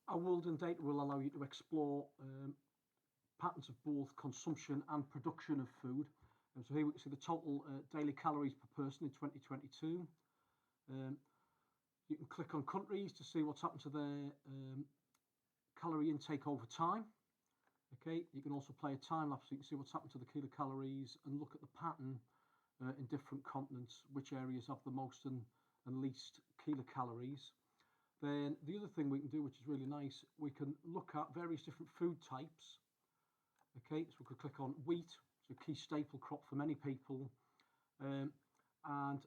Our World in Data will allow you to explore patterns of both consumption and production of food. So here we can see the total daily calories per person in 2022. You can click on countries to see what's happened to their calorie intake over time. Okay, you can also play a time lapse so you can see what's happened to the kilocalories and look at the pattern in different continents, which areas have the most and least kilocalories. Then the other thing we can do, which is really nice, we can look at various different food types. Okay, so we could click on wheat, it's a key staple crop for many people, and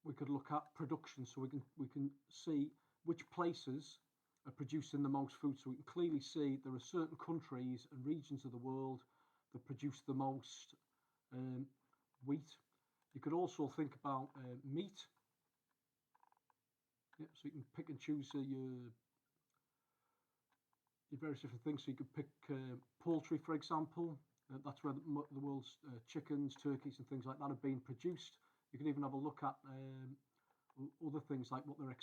we could look at production, so we can see which places are producing the most food. So we can clearly see there are certain countries and regions of the world that produce the most wheat. You could also think about meat. Yep, so you can pick and choose your various different things. So you could pick poultry, for example. That's where the world's chickens, turkeys, and things like that have been produced. You can even have a look at other things like what they're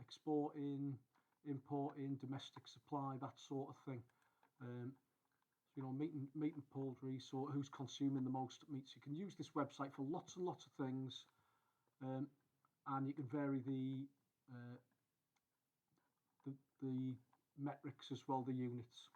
exporting, importing, domestic supply, that sort of thing. So, you know, meat and poultry. So who's consuming the most meat? So you can use this website for lots and lots of things, and you can vary the metrics as well, the units.